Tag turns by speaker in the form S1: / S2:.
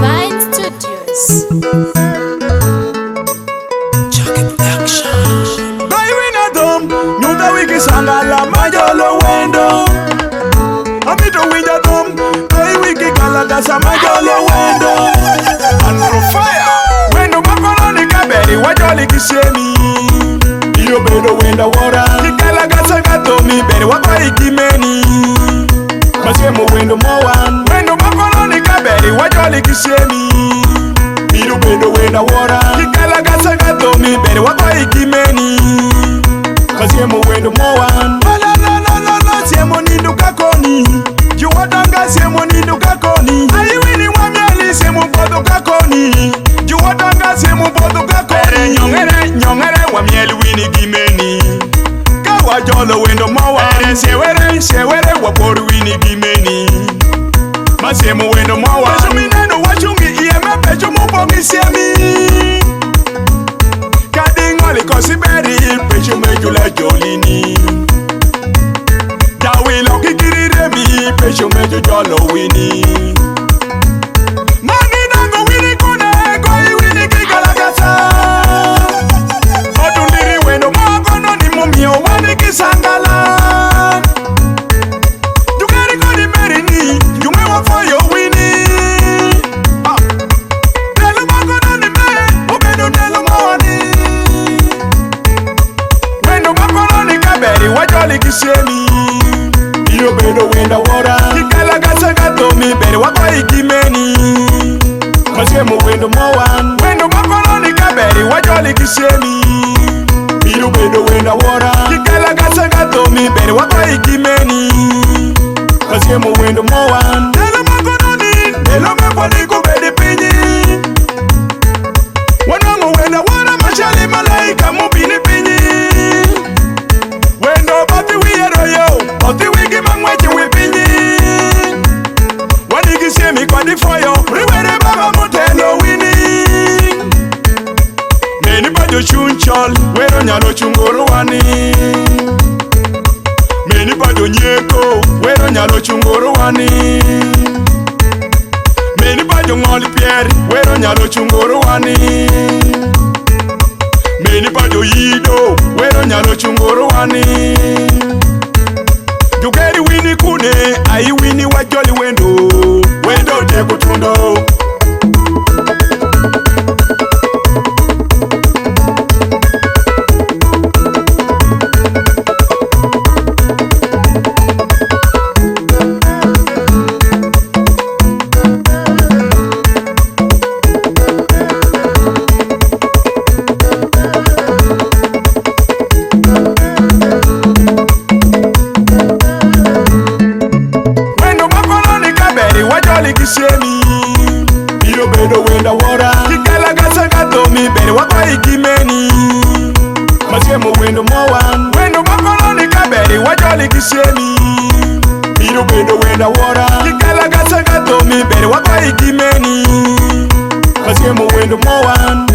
S1: Vine Studios.
S2: Chucky Production.
S3: Baby na dom, nyuta wiki sangala majolo wendo. Amito winja dom, baby wiki kalagasa majolo wendo. And for fire, wendo makono ni kaberi wajoli kisemi. Iyo bedo wenda wora, kikalagasa gatomi beri wako ikimeni. Masemo wendo mowan, wendo makono ni kaberi wajoli kisemi. Iyo bedo wenda wora, kikalagasa gatomi beri wako ikimeni. Masemo wendo mowan, la siemo nindu kakoni. Juwadanga siemo nindu kakoni. Ayiwini wamiali siemo podo kakoni. Juwadanga siemo podo kakoni. Nyongere wamiali wini gimeni. Kawa jolo wendo mowan. Sewere waporu wini gimeni. Masemo wendo mowan. Peshumineno wachungi iyeme pecho mubongi siemi. Kadingoli kosiberi pecho mejula jolini. Jawilo kikirire mi pecho mejo jolo wini. Mangi dango wini kune koi wini kikalagasa. Otundiri wendo magono ni mumio wani kisangala. Jukeri kodi merini jume wafoyo wini. Nelo magono ni me obedo nelo mawani. Wendo magono ni kaberi wajoli kisemi. Iyo bedo wenda wora, kikalagasa gatomi beri wako ikimeni. Masemo wendo mowan, wendo makono ni kaberi wajoli kisemi. Iyo bedo wenda wora, kikalagasa gatomi beri wako ikimeni. Masemo wendo mowan, nelo makono ni, nelo mefoni kubedi pinyi. Wanango wenda wora machali malaika mubini pinyi. Wendo bati wiyero yo, bati wigi mangwechi wipinyi. Wanigi siemi kwa difoyo, riwere baba motelo wini. Meni bajo chunchol, wero nyalo chungoro wani. Meni bajo nyeko, wero nyalo chungoro wani. Meni bajo ng'ol pier, wero nyalo chungoro wani. Meni bajo yido, wero nyalo chungoro wani. Jukeri wini kune, ayi wini wajoli wendo. Wendo de kutundo. Wajoli kisemi. Iyo bedo wenda wora, kikalagasa gatomi beri wako ikimeni. Masemo wendo mowan, wendo makono ni kaberi wajoli kisemi. Iyo bedo wenda wora, kikalagasa gatomi beri wako ikimeni. Masemo wendo mowan.